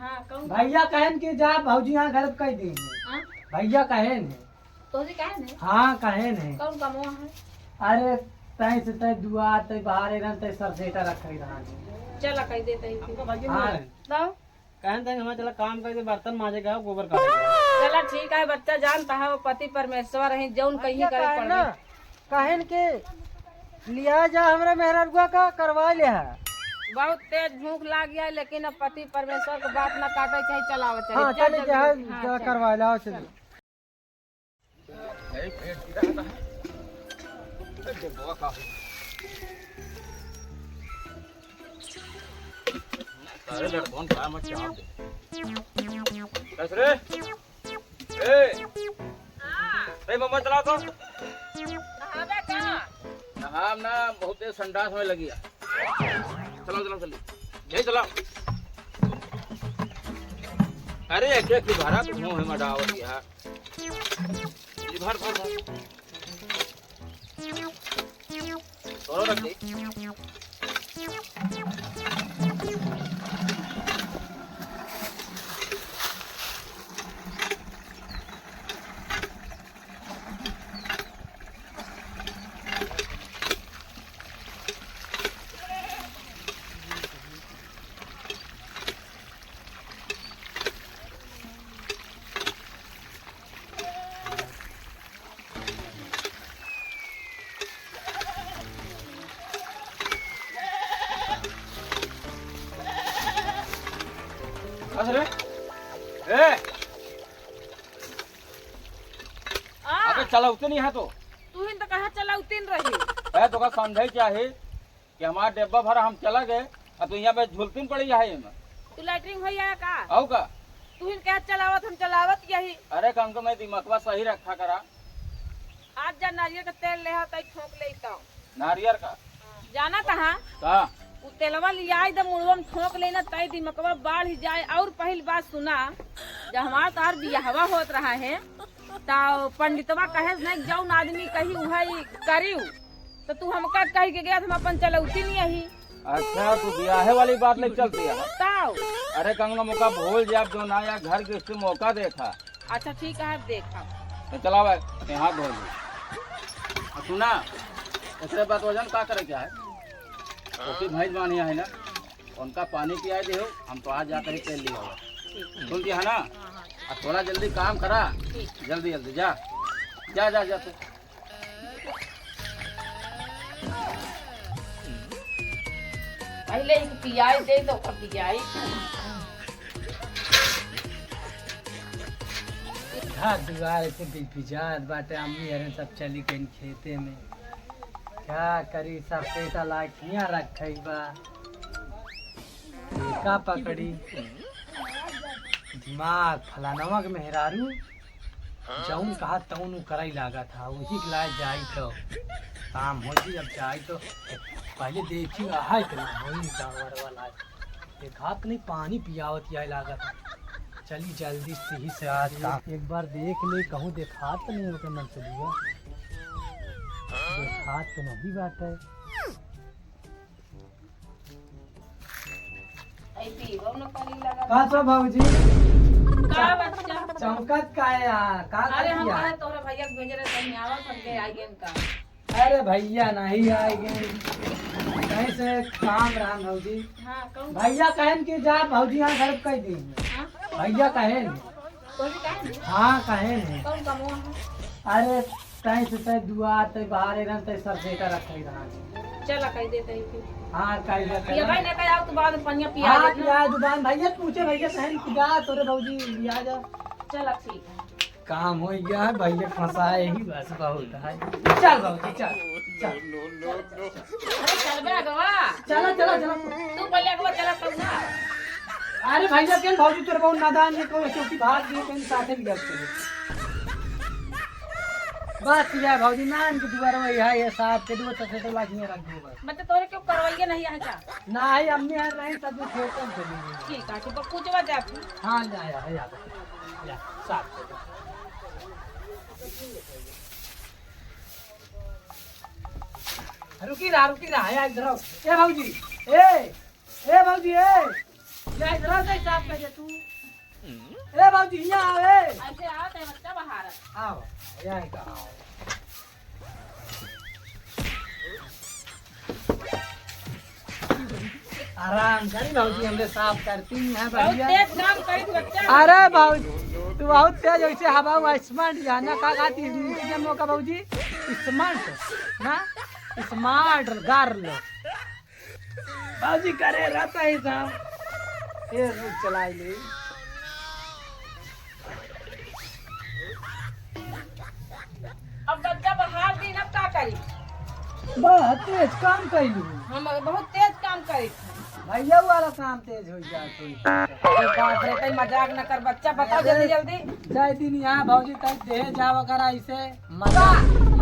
हाँ कौन भैया कहन के जा भौजी यहाँ घर कह दी हाँ भैया कहन है। तो जी कहन है हाँ कहन है। कौन कमवा है? अरे तय से तय दुआ तय बाहर रहन तय सब सेटा रखे रहा चला कह देते ही हमको भैया हाँ तो कहन थे हमें चला काम करके बर्तन मांजेगा गोबर काटेगा। चला ठीक है, बच्चा जानता है वो पति परमेश्वर है, जौन कहीं करे पड़े। कहन के लिया जा हमरा मेहररुआ का करवा ले है। बहुत तेज भूख लाग गया है, लेकिन अब पति परमेश्वर को बात ना काटे चाहे चलावे चले। हाँ चले के है करवा लाओ चल। अरे लड़कों का मत चाप दे कैसे रे ए हां मम्मा चला तो नहावे कहां? नहाम ना बहुत देर संडास में लगी है। चलो चलो चलो यही चला। अरे एक एक भरा तो मुंह है मडावत यार भर भर भर थोड़ा रख दे। अरे ए अबे चला उतने नहीं है तो तू ही तो कहा चला उतिन रही। है तो का समझे चाहे कि हमारा डिब्बा भरा हम चला गए और तो यहाँ पे झुलतीन पड़ी है में तू लैटरिन हो या का? आओ का तू ही कह चलावत हम चलावत यही। अरे कम तो मैं दिमागवा सही रखा करा। आज जा नारियल का तेल ले आता ठोक ले तो नारियल का जाना कहाँ का उ तेलवा लिया दम मुड़वा में ठोक लेना तय दिमकवा बाढ़ ही जाए। और पहली बात सुना, जब हमारा तार बियाहवा होत रहा है तो पंडितवा कहे नहीं जौन आदमी कही वही करी, तो तू हमका कह के गया हम अपन चलौती नहीं यही। अच्छा तू ब्याहे वाली बात नहीं चलती है। बताओ। अरे कंगना मौका भूल जाए जो ना या घर के उससे मौका देखा। अच्छा ठीक है देखा तो चला भाई हाथ धो ली। सुना उसके बाद वजन का करे क्या है उसकी भैंस बानी है ना उनका पानी पिया दे हम तो आज जाकर ही तेल लिया होगा सुन है ना। अब थोड़ा जल्दी काम करा जल्दी जल्दी जा जा जा जा तू। पहले एक पियाई दे दो पियाई। दुआर से बिजात बाटे अम्मी अरे सब चली गई खेते में क्या करी सब पेटा लाखियाँ रखी बा का पकड़ी दिमाग फलानवा के मेहरारू जौन कहा तौन करई लागा था उसी के लाए जाई तो काम हो जी। अब जाई तो पहले देखी है तो वही जानवर वाला देखा तो नहीं पानी पियावत यह लागा था। चली जल्दी से ही से आज काम एक बार देख ले कहूँ देखा तो नहीं होता मन से लिया देखा तो नहीं बात है। का सब भाऊजी का बच्चा चमकत का है यार का अरे हम किया? कहे तोरा भैया के भेजे रहे कहीं आवत हमके आई गेम का। अरे भैया नहीं आएंगे कहीं से काम रहा भाऊजी। हाँ कौन भैया कहन के जा भाऊजी यहाँ घर कह दी हाँ भैया कहन कौन कहे हाँ कहन है। कौन कमवा है? अरे तय से तय दुआ तय बाहर रहन तय सब सेटा रखे रहा चला कह देते ही फिर। हाँ कह ये भाई ने कहा तो बाद में पनिया पिया हाँ देना। पिया दुकान भैया पूछे भैया सहन जा तोरे भाऊजी लिया जा चला ठीक है। काम हो गया है भैया फंसाए ही बस बहुत है। चल भाऊजी चल चल अरे चल बे अगवा चलो चलो चलो तू पहले अगवा चला तब ना। अरे भैया केन भाऊजी तोरे बहुत नादान है कोई चौकी भाग दिए केन साथे भी गए बस या भाऊजी नान के दुआर में है ये साथ के दो तो लाख में रख दो बस। मतलब तोरे क्यों करवाइए नहीं है क्या? नहीं अम्मी आ रही सब खेतन चली गई। ठीक है तो पूछवा जा तू। हाँ जा या साथ रुकी रहा है इधर आओ। ए भाऊजी ए भाऊजी ए या इधर से साफ कर दे तू। ए बाबूजी यहाँ आवे। ऐसे आवत है बच्चा बाहर। आओ यहाँ का आओ। आराम करी बाबूजी, हमने साफ करती हैं बहुत बढ़िया। तेज काम करी थी बच्चा। अरे बाबूजी तू बहुत तेज ऐसे हवा हुआ स्मार्ट जाना का खाती है मौका बाबूजी स्मार्ट ना स्मार्ट गर्ल बाबूजी करे रहता है साहब ये रूट चलाई ले। अब बच्चा बाहर दिन अब क्या करी? बहुत तेज काम कैलू हम बहुत तेज काम करी थी। भैया वाला काम तेज हो जाए अरे बाप रे, कहीं मजाक न कर बच्चा, बताओ जल्दी जल्दी। जाए दिन यहाँ भाजी तक दे जा वगैरह ऐसे मजा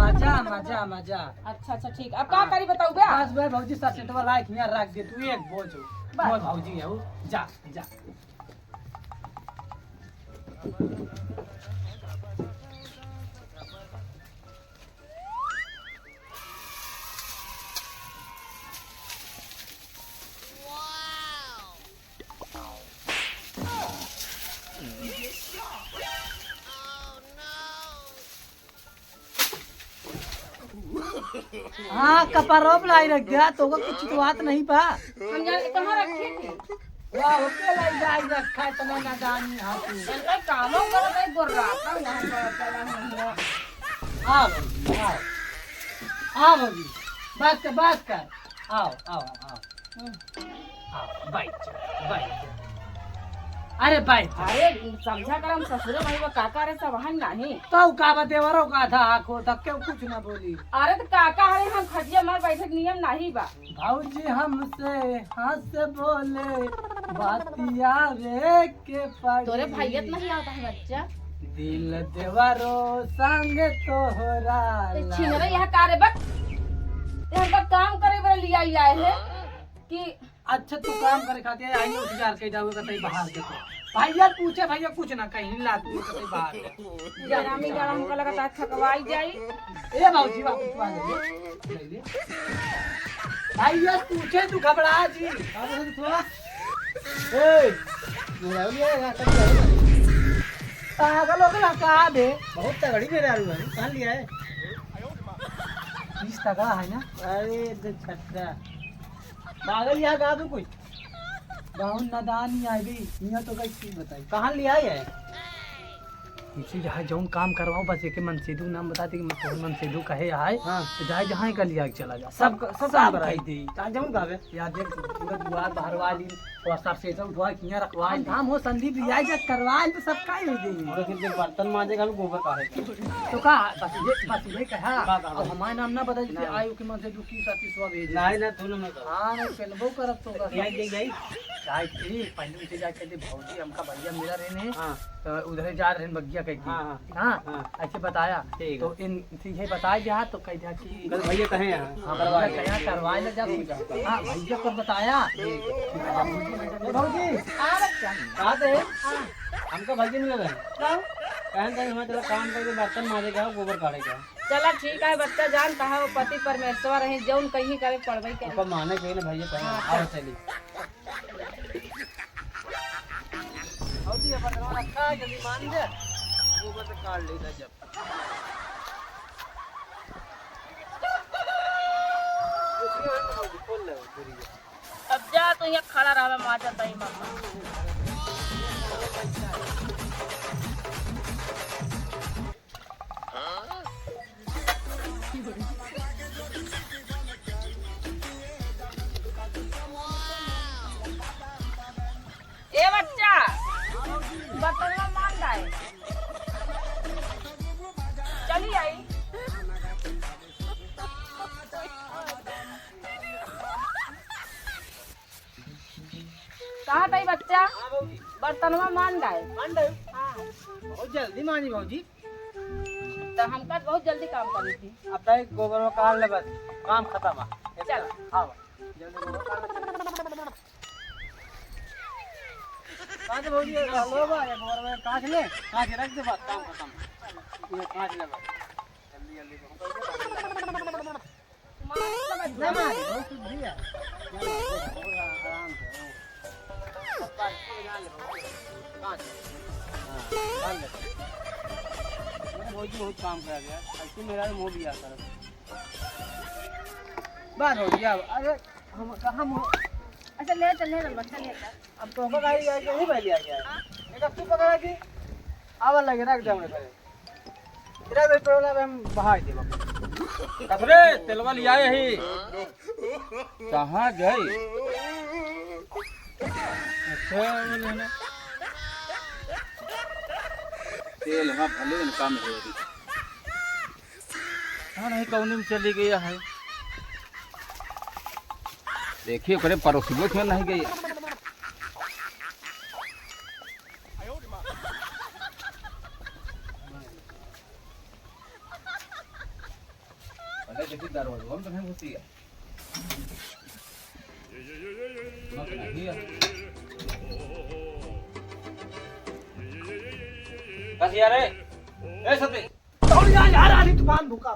मजा मजा मजा। अच्छा अच्छा ठीक, अब क्या करी बताओ बे। बस भाई भाजी सबसे तो लाइक यहाँ रख दे तू एक बोझ हो बोल भाजी है वो जा जा। हाँ कपड़ों लाई रख दिया तो कुछ तो बात नहीं पा। हम जाने कहाँ रखी थी? वाह ओके लाई जाई रखा है तुम्हें ना जानी हाँ तू। इनका कामों कर नहीं बोल रहा था वहाँ पर चला हम। आओ भाजी आओ भाजी बात कर आओ आओ आओ आओ बैठ बैठ अरे बैठ। अरे समझा कर हम ससुरे भाई वो काका रे सब वहाँ नहीं। तो का बतेवरो का था आखो तक के कुछ ना बोली। अरे तो काका हरे हम खटिया मार बैठे नियम नहीं बा। भाऊजी हमसे हंस बोले बातिया रे के पड़ी। तोरे भैयत नहीं आता है बच्चा। दिल देवरो संग तोहरा छिनरा यह कारे बक हमका काम करे बरे लिया ही आए है कि अच्छा तू काम करे खाते आई उठ जार के जाओगे कतई बाहर के भैया पूछे भैया कुछ ना कहीं ला तू कतई बाहर के जरामी जरा हमका लगा थकवाई जाई। ए बाबूजी वापस आ ले ले भैया पूछे तू घबरा जी अरे थोड़ा ए मेरा ये पागल हो गया कहां बे बहुत तगड़ी मेरे आलू है कहां लिया है 20 तगड़ा है ना। अरे छत्ता पागल यहाँ गा दू कोई गाँव नदानी आई भी यहाँ तो कई चीज बताई कहाँ ले आई है इसी जहाँ जौन काम करवाओ बस एक मनसेदू नाम बता दी कि मनसेदू कहे आए हाँ तो जहाँ जहाँ कर लिया चला जा सब काम कराई दे कहाँ जौन गावे याद देख पूरा दुआर बाहर वाली और सब से तो उठवा किया रखवा काम हो संदीप रियाज करवा तो सब का ही दे और फिर बर्तन मांजेगा गोबर का तो का बस ये कहा और हमारे नाम ना बता दे आयु के मनसेदू की साथी स्वा भेज नहीं ना तू ना हां मैं पेलबो करत तो यही दे गई चाय थी पहले उसे जाके दे भौजी हमका भैया मेरा रहने हां तो उधर जा रहे बगिया कह की हां ऐसे बताया तो इन सीधे बताया जा तो कह दिया कि कल भैया कहे हां करवाए ले जा हां भैया को बताया भौजी आ बच्चा कहां थे हमका भैया मिल रहे कहन कहीं हम तेरा काम करके बर्तन मारेगा गोबर काटेगा। चला ठीक है बच्चा जान कहा वो पति परमेश्वर है जौन कहीं करे पड़बई के अपन माने कहीं ना भैया कहीं आओ चली भौजी अपन रखा जल्दी मान दे गोबर से काट लेगा जब अब जा तो यहाँ खड़ा रहा माचा तई मामा। ए बच्चा बतलवा मान जाए चली आई कहा तई बच्चा बर्तनवा मान जाए हाँ बहुत जल्दी मानी भौजी तो हमका बहुत जल्दी काम करी थी। अब तक गोबर में काट ले बस काम खत्म है चल आओ जल्दी गोबर काट काट भौजी लो बा ये गोबर में काट ले काट रख दे बस काम खत्म ये काट ले बस जल्दी जल्दी ना मारी बहुत शुद्ध है आराम से भौजी बहुत काम करा गया ऐसे मेरा मुँह भी आता है। बात हो गया। अरे हम कहाँ अच्छा ले चल बच्चा ले चल। अब तो होगा गाड़ी आके नहीं बैठ गया एक तू पकड़ा कि आवा लगे रख दे हमने करे तेरा भी प्रॉब्लम हम बहाई दे कसरे तेलवा लिया यही कहाँ गई? अच्छा बोले ना तेल हाँ भले न काम हो रही हाँ नहीं कौन में चली गई है। देखिए करे पड़ोसियों में नहीं गई। पहले देखिए दरवाजा हम तो नहीं घुसी है। मत नहीं है। बस यार ए सती दौड़ जा यार आली तूफान भूका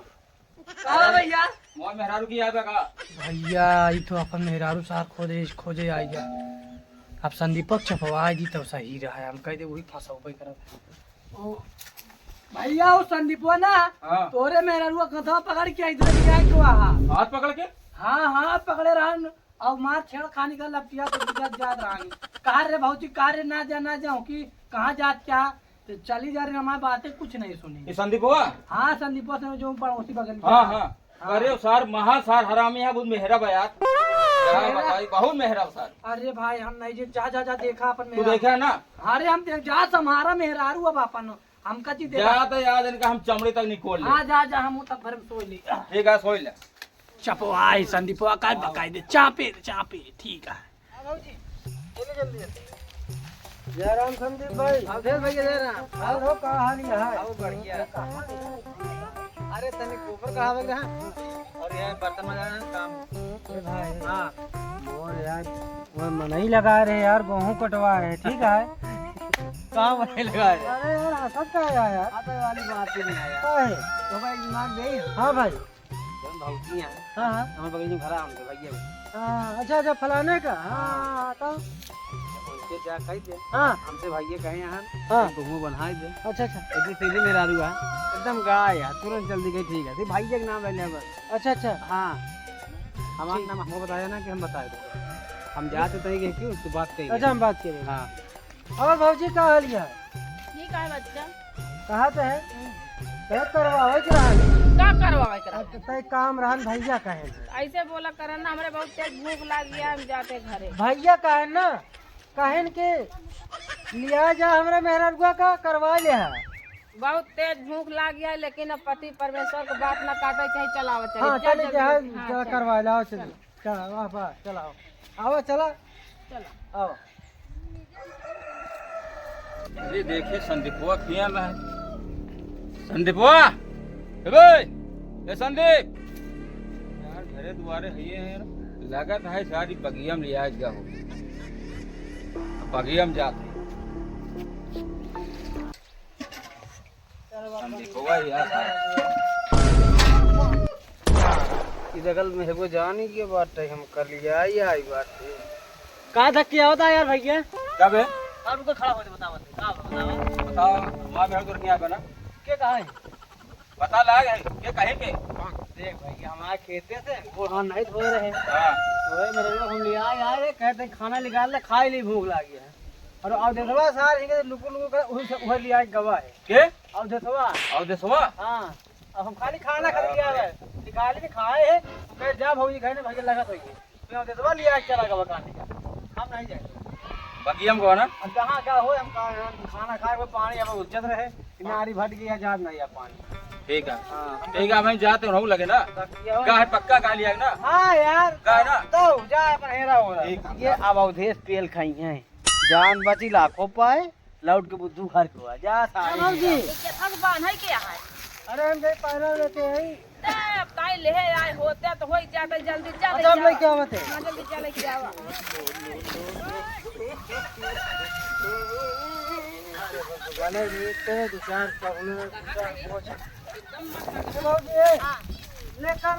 कहा भैया मोह मेहरारू की याद है का? भैया ये तो अपन मेहरारू सार खोजे आई जा। अब संदीपक छपवा दी तो सही रहा। हम कह दे वही फंसाऊ करत। ओ भैया वो संदीपवा ना हाँ तोरे मेहरारुआ कथा पकड़ के इधर ले आए क्यों आहा हाथ पकड़ के हाँ पकड़े रहन और मार छेड़ खाने का लपटिया तो दिक्कत जात रहानी कहा रे भौजी कहा रे ना जाऊँ कि कहाँ जात क्या तो चली जा रही हमारी बातें कुछ नहीं सुनी। ये संदीप हुआ? हाँ संदीपवा से जो पड़ोसी बगल में हाँ हाँ अरे सार महासार हरामी है बहुत मेहरा बयात बताई बहुत मेहरा सार। अरे भाई हम नहीं जे जा देखा अपन तू मेहरारू। देखा ना? अरे हम जा हमारा मेहरारू अब अपन हम कची देखा जा तो याद इनका हम चमड़ी तक निकोल ले। हाँ जा हम तब भर में सोई ली ठीक है सोई ले। छपवाई संदीपवा का बकाई दे चापे ठीक है। जय राम संदीप भाई अवधेश भैया जय राम और हो कहा हाल है आओ बढ़िया। अरे तने गोबर कहा लगा और ये बर्तन में जाना काम। अरे भाई हाँ और यार वो मन ही लगा रहे यार गेहूं कटवा है ठीक है काम नहीं लगा है। अरे यार हंसत का आया यार आते वाली बात ही नहीं आया। का है तो भाई दिमाग गई हाँ भाई हम भौजी हैं हाँ हमारे बगल में घर हमसे भैया हाँ अच्छा फलाने का हाँ तो उनसे जा कह दे हाँ हमसे भैया कहे यहाँ हाँ गेहूँ बनाए दे अच्छा इतनी सीधी मेरा रुआ एकदम गाय है तुरंत जल्दी गई ठीक है भैया के नाम ले बस। अच्छा हाँ हमारा नाम हमको बताया ना कि हम बताए दो हम जाते तो नहीं क्यों तू बात कही। अच्छा हम बात करें हाँ और भौजी का हाल है ठीक है बच्चा। कहा तो है क्या करवावे के रहा का करवावे करा तय काम रहन भैया कहे ऐसे बोला करन ना हमरे बहुत तेज भूख लग गया हम जाते घरे। भैया कहे ना कहन के लिया जा हमरे मेहररुआ का करवा ले है बहुत तेज भूख लग गया लेकिन अब पति परमेश्वर के बात ना काटे चाहे चलावे चले। हाँ चल चले जल्दी। जा हाँ, चल चल, करवा लाओ चल चल वाह वाह चलाओ आओ चला चलो। आओ ये देखिए संदीपवा किया में संदीपवा ए संदीप यार घरे दुआरे है लागत है सारी बगिया में लिया जा हो बगिया में जाते संदीपवा यार इधर में है वो जाने की बात है हम कर लिया ये आई बात है कहा तक क्या होता है यार भैया कब है आप रुको खड़ा हो बताओ बताओ माँ बहन तो क्या बना क्या कहा है पता लगा है ये कहे के देख भैया हमारे खेते से वो हाँ नहीं धो रहे हैं हाँ तो मेरे लोग हम ले आए कहते खाना निकाल ले खाए नहीं भूख लगी है और अब देखवा सार ही लुकु लुकु कर वही ले आए गवा है के अब देखवा और देसवा हाँ अब हम खाली खाना खा लिया है निकाल के खाए है तो कहे जा भौजी कहे ना भैया लगा तो ये फिर हम देखवा लिया चला गवा खाने का हम नहीं जाए बगिया में को ना अब कहाँ क्या हो हम खाना खाए कोई पानी अब उज्जत रहे नारी भट गया याद नहीं है पानी ठीक है हाँ ठीक है मैं जाते रहूं लगे ना का है पक्का का लिया ना हाँ यार का है ना तो जा अपन हेरा हो रहा ये अब अवधेश तेल खाई है जान बची लाखों पाए लौट के बुद्धू घर को जा साहब जी भगवान है क्या है। अरे हम गए पहला लेते हैं ताई ले आए होते तो हो जाते जल्दी चले अच्छा हम लेके आवत है हाँ जल्दी चले के आवा। गाने देते हैं दो चार लेकर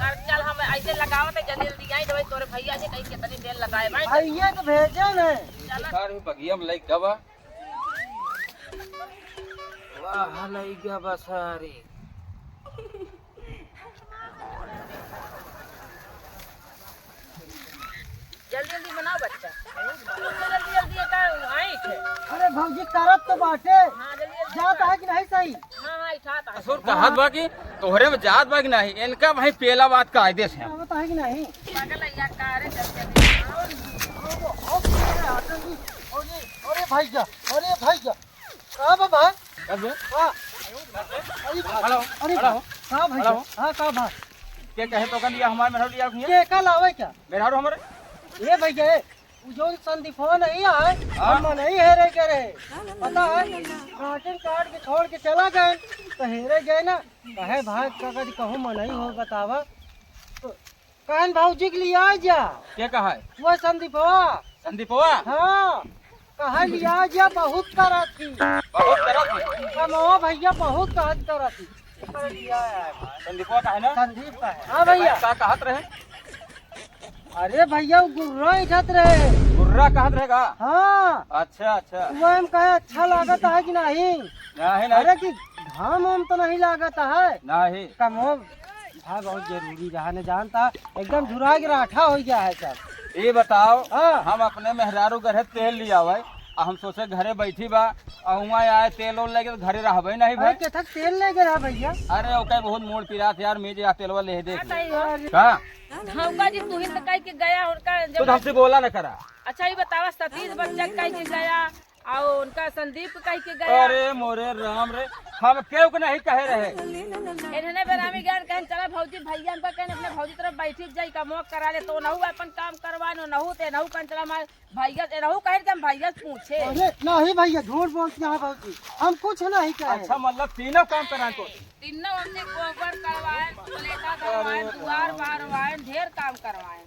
चल हम ऐसे लगावत है जल्दी जल्दी आई दवाई तोरे भैया जी कहीं कितनी देर लगाए भाई आइए तो भेजे न कार भी बगिया में लई गवा वाह लई गवा सारी जल्दी जल्दी बनाओ बच्चा जल्दी जल्दी का आई थे अरे भौजी करत तो बाटे हाँ जल्दी जल्दी जात है कि नहीं सही हाँ इठाता है असुर कहत बा कि तोहरे में जात बा कि नहीं इनका भाई पेला बात कायदे से आवत है कि नहीं पागल है यार का रे जल्दी अरे भैया का बाबा कब हां हेलो अरे हेलो का भैया हां का बा के कहे तो कर लिया हमारे मेहरा लिया के का लावे क्या मेहरा हमारे ये भैया वो जो संदीपवा नहीं है हम नहीं हेरे करे पता है राशन कार्ड के छोड़ के चला गए तो हेरे गए ना कहे भाई काका जी कहूँ मन नहीं हो बतावा तो कहन भाऊजी के लिए आ जा के कहा है वो संदीपवा संदीपवा हाँ कहा लिया जा बहुत करा थी बहुत तरह कमवा भैया बहुत कहत करा थी पर लिया है भाई। संदीपवा का है ना संदीप का है हाँ भैया का कहत रहे अरे भैया वो गुर्रा इठत रहे गुर्रा कहत रहेगा हाँ अच्छा अच्छा वो हम कहे अच्छा लागत है कि नहीं नहीं अरे कि घाम वाम तो नहीं लागत है नहीं कमो भाई बहुत जरूरी रहा न जानता एकदम झुरा के राठा हो गया है सब ये बताओ हाँ। हम अपने मेहरारू घरे तेल लिया हुआ हम सोचे घरे बैठी बा और वहाँ आए तेल उल लेके तो घरे रहबे नहीं अरे भाई केथक तेल ले गया भैया अरे ओके बहुत मोड़ पिरा था यार मेजे तेलवा ले दे बताइए का धमका जी तू ही तो कह के गया उनका तो जब हमसे बोला न करा अच्छा ये बतावा सतीश बच्चा कह के गया और उनका संदीप कह के गया अरे मोरे राम रे हम क्यों को नहीं कहे रहे इन्होंने बेरामी ज्ञान कहन चला भौजी भैया हमका कहन अपने भौजी तरफ बैठी जाई का मोक करा ले तो नहु अपन काम करवानो नहु ते नहु कहन चला हमारे भैया से नहु कहन के हम भैया से पूछे अरे नहीं भैया झूठ बोलते हैं भाजी हम कुछ नहीं कहे अच्छा मतलब तीनों काम करा तो तीनों हमसे गोबर करवाए प्लेटा करवाए द्वार बारवाए ढेर काम करवाए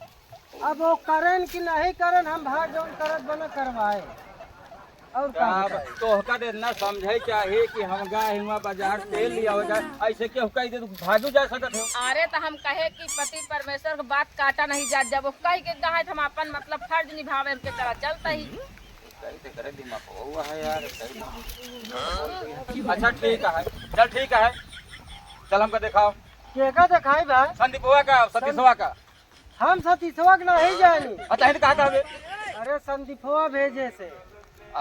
अब वो करें कि नहीं करें हम भाग जौन करत बना करवाए और काम अब तो हका इतना समझे चाहिए कि हम गए हुआ बाजार तेल लिया होगा ऐसे क्यों कही दे भागू जा सकत हो अरे तो हम कहे कि पति परमेश्वर के बात काटा नहीं जात जब वो कह के गए हम अपन मतलब फर्ज निभावे हमके चला चलता ही कैसे करे दिमाग हुआ है यार अच्छा ठीक है चल ठीक है चल हमको दिखाओ केका दिखाई भाई संदीपवा का सतीशवा का हम सतीशवा के नहीं जानी अच्छा हिंद कहा कहबे अरे संदीपवा भेजे से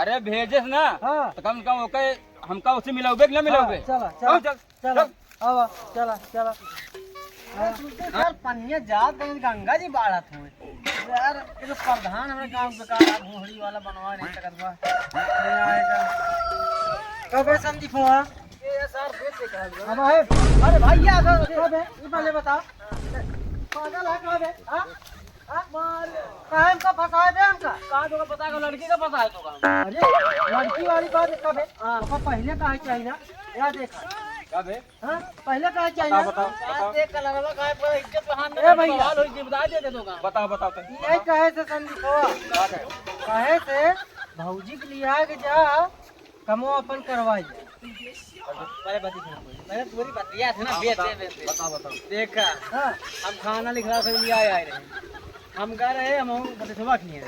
अरे भेजे से ना हाँ तो कम से कम ओके हमका उसे मिलोगे कि ना मिलोगे चला चल चला चल चला आवा चला चला यार पनिया जात गए गंगा जी बाढ़त हुए यार ये तो प्रधान हमारे गांव के का भोहड़ी वाला बनवा नहीं सकत बा नहीं आएगा कब है संदीप हुआ ये सर बेच के अब है अरे भैया कब है ये पहले बताओ पागल है कब है हां मार काहे का फसाए दे हमका का तो पता का लड़की का फसाए तो का अरे लड़की वाली बात कब है हां पहले कहा चाहिए ना या देखा कब है हाँ पहले कहा चाहिए बताओ देख कलरवा काहे पर इज्जत बहान ए भैया हाल होई बता दे दे दोगा बताओ बताओ तो यही कहे से संदीपवा कहे से भौजी के लिए आ के जा कमो अपन करवाई पहले बती मैंने पूरी बतिया थे ना बेच बताओ बताओ देखा हाँ हम खाना लिखला से लिए आए रहे हम कह रहे हम बतवा किए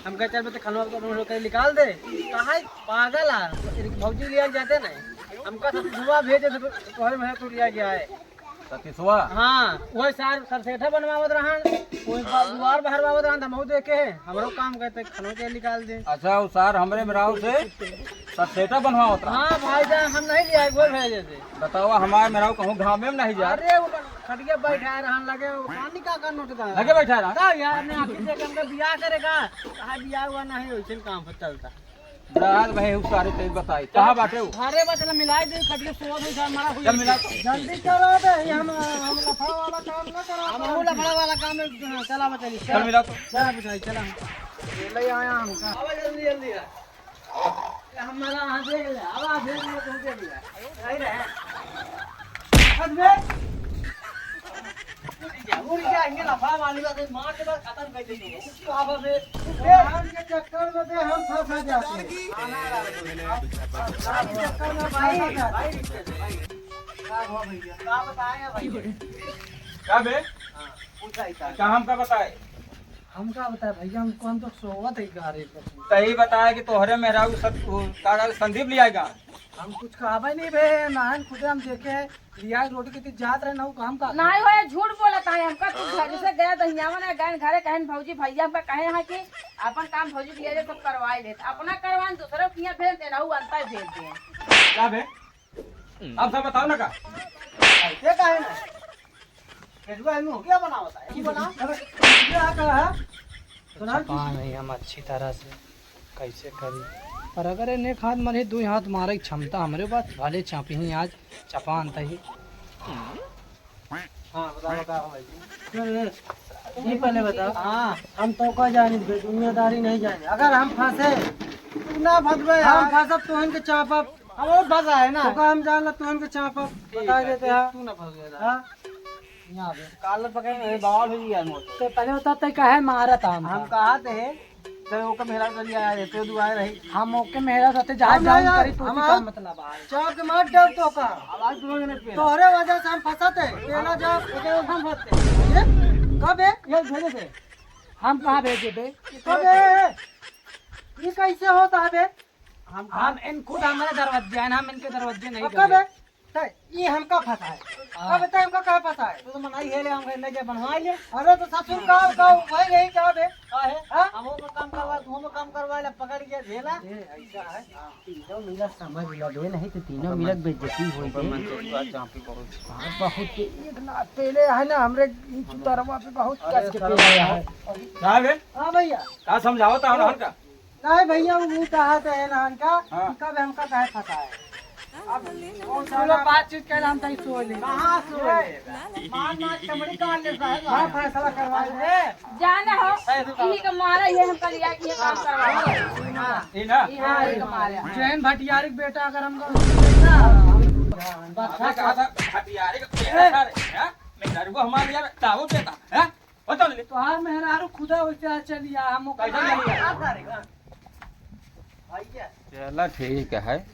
हम कह चल खाना तो हम लोग निकाल दे कहा पागल है भौजी लिया जाते ना हमका सतीशवा भेजे तोहरे में तो लिया गया है सतीशवा हाँ वही सार सरसेठा बनवावत रहन वही द्वार बहरवावत रहन हम देखे हमरो काम करते खानो के निकाल दे अच्छा वो सार हमरे मेराव से ससेटा बनवा होता हाँ भाई जान हम नहीं लिया वो भेजे थे बताओ हमारे मेराव कहूँ गाँव में नहीं जा अरे वो खटिया बैठा रहन लगे पानी का नोट का लगे बैठा रहा बताओ यार ने आखिर से हमका बियाह करेगा कहा बियाह हुआ नहीं वैसे काम पर चलता रात भाई उस सारे तेज बताई कहाँ बाटे हो अरे बचला मिलाई दे खटिया सुबह हो जा हमारा चल मिला जल्दी करो बे हम लफड़ा वाला काम ना करो हम लफड़ा वाला काम में चला बचली चल मिला तो चला बुझाई चला ले आया हमका अब जल्दी जल्दी हमारा हां देख ले आवाज दे ले तुम दे दिया आई रहे हद में जरूर क्या इंगे लफड़ा वाली बात मार के बाद खत्म कर देंगे उसकी हवा में हम के चक्कर में दे हम फंस जाते हैं चक्कर में भाई क्या हुआ भैया क्या बताएं भाई क्या बे पूछा ही था। क्या हमका बताए हम क्या बताए भैया, हमको हम तो सोवत है गाड़ी पर। सही बताया कि तोहरे मेहरा संदीप ले आएगा। हम कुछ खावे नहीं बे, नाहन खुदे हम देखे है लिया रोटी के तीन जात रहे ना काम का नहीं हो झूठ बोलता है हमका। तू घर से गया दहियावा ना गए घरे कहन भौजी भैया हमका कहे हैं कि अपन काम भौजी दिया सब करवाए ले, अपना करवान दूसरे किया भेज देना, वो अंतर भेज दे। क्या बे अब सब बताओ ना का। ऐसे काहे ना केजुआ में हो गया बना होता है, ये बना क्या कहा पता नहीं हम अच्छी तरह से कैसे करी, पर अगर इन्हें खाद मरे दो हाथ मारे क्षमता हमारे पास भले चापी ही आज चपान तही। हाँ बताओ बताओ भाई। ये पहले बता। हाँ हम तो का जानी बे, दुनियादारी नहीं जाने। अगर हम फंसे तू ना फंसबे, हम फंसब तो इनके चापब, हम और फंसा है ना तो का हम जानला तो इनके चापब बता देते हैं। तू ना फंस गया हां यहां पे काल पकड़े नहीं बाल हो गया मोट। तो पहले बताते कहे मारा था हम कहा थे तो ओके मेरा चली आया रे तो दुआए रही। हम ओके मेरा साथे जहां जान करी तो का मतलब है चाप के मार डर तो का आवाज तो ने पे तोहरे वजह से हम फंसाते पहला जब ओके हम फंसते कब है ये भेजे थे हम कहाँ भेजे बे? कब है ये कैसे होता है बे? हम इन खुद हमारे दरवाजे हैं, हम इनके दरवाजे नहीं कब है ये हमका फंसा है। कब बता हमका कहाँ फंसा है? तो मनाई है ले हम ले जा बनवा ले। अरे तो ससुर का वही नहीं क्या बे का है हम वो काम करवा हम काम करवा ले पकड़ के झेला ऐसा है। तीनों मिला समझ लगे नहीं तो तीनों मिलक बेइज्जती होई बहुत इतना पहले है ना हमरे तरवा पे बहुत कस के पे आया है। क्या बे हां भैया क्या समझाओ था उन्होंने का। नहीं भैया वो कहा था है ना का हाँ। कब हमका काहे फंसा है। अब कौन सा चलो बातचीत कर हम तई सो ले। कहां सोए मार मार चमड़ी काट ले साहब। हां फैसला करवा दे जाना हो यही का मारा ये हमका लिया कि ये काम करवाए। ये ना हाँ ये का मारा। जैन भटियारी के बेटा अगर हमको आपने कहा था हथियारे का पैसा रे हैं मैं डर को हमारे यार ताऊ देता हैं बता ले तो हार मेहरारू खुदा वैसे चलिया हम कैसा चलिए चला ठीक है।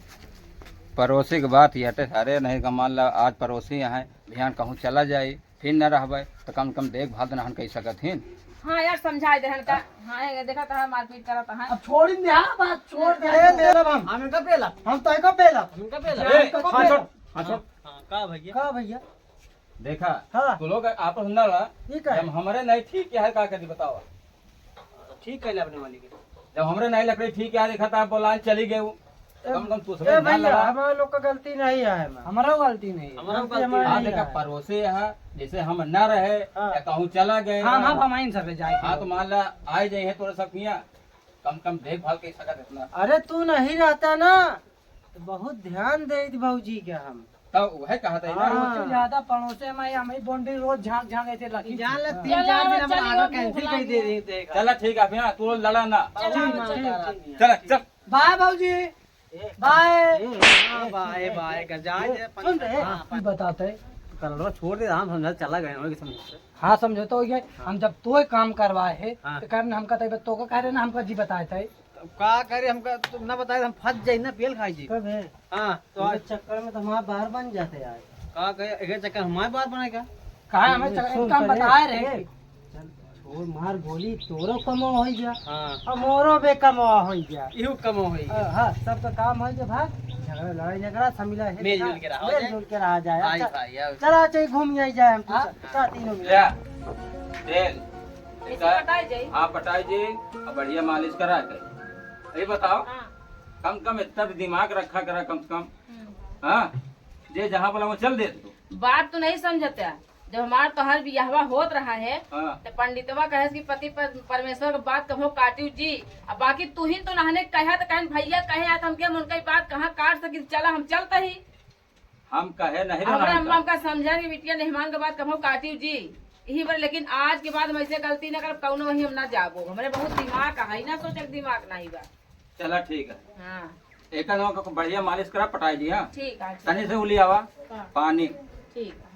पड़ोसी की बात ये सारे नहीं का मान ला आज पड़ोसी हैं ध्यान कहूँ चला जाए फिर न रहबे तो कम से कम देखभाल तो नहन कही सकत हिन। हाँ यार समझा दे हन का। हाँ ये देखा था मारपीट करा था। अब छोड़ दे हां बात छोड़ दे मेरा हम का पेला हम तो का पेला हमका पेला हाँ छोड़ हाँ छोड़ का भैया देखा हाँ। तो लोग आप सुनना ला ठीक है जब हमारे नहीं ठीक है क्या कर बताओ। ठीक है अपने वाली के जब हमरे नहीं लकड़ी ठीक है देखा था बोला चली गए वो कम कम तू ए भैया हमारे लोग का गलती नहीं है हमारा गलती नहीं है। हमारा गलती हाँ देखा पड़ोसी है जैसे हम न रहे हाँ। या कहूँ चला गए हां हां हम इन सब जाए। हाँ तो मान ला आए जाए हैं थोड़ा सा किया कम कम देखभाल के सकत इतना अरे तू नहीं रहता ना तो बहुत ध्यान दे भौजी के हम तब वह कहा था हाँ। उससे ज्यादा पड़ोसे में हम ही बाउंड्री रोज झांक झांक ऐसे रखी जान ले चलो, 3-4 दिन चलो, हम आगे भूख कैंसिल कर लगी। दे देगा। चला ठीक है भैया तू लड़ा ना ठीक। चल चल बाय बाबूजी बाय बाय बाय कर जाए सुन रहे बताते कलवा छोड़ दे हम समझ चला गए होगे समझ हाँ समझो तो ये हम जब तो काम करवाए है हाँ। तो कारण हमका तय तो का कह रहे ना हमका जी बताए थे का करे हमका तुम ना बताए हम फंस जाए ना पेल खाई जी कब है हां तो आज चक्कर में तो हमारा बाहर बन जाते यार का कहे एक चक्कर हमारे बाहर बनेगा कहा हमें काम बताए रहे छोड़ मार गोली तोरो कमो हो गया हां मोरो बे कमो हो गया इहो कमो हो गया हां सबका काम हो गया भाग झगड़ा लड़ाई झगड़ा समिला है मिलजुल के रहा जाए चला चाहिए घूम आई जाए हम तो तीनों मिल ले तेल ऐसे कटाई जाई। हाँ पटाई जी और बढ़िया मालिश करा के ये बताओ हाँ। कम कम इतना तो दिमाग रखा करा कम से कम हाँ जे जहाँ बोला वो चल दे तू बात तो नहीं समझते। जब हमारा तोहर बियाहवा होत रहा है हाँ तो पंडितवा कहे कि पति परमेश्वर की बात कहो काटू जी। अब बाकी तू ही तो नहने कहा तो कहन भैया कहे आत हमके उनका बात कहाँ काट सकी चला हम चलते ही हम कहे नहीं हमारा रहना अम्मा का समझा कि बिटिया मेहमान के बात कहो काटू जी यही बार। लेकिन आज के बाद हम ऐसे गलती न कर कौनो वही हम ना जाबो। हमारे बहुत दिमाग है ना सोचे दिमाग नहीं बा। चला ठीक है हाँ एक बढ़िया मालिश करा पटाई जी हाँ ठीक है तनी से उली आवा हाँ। पानी ठीक है।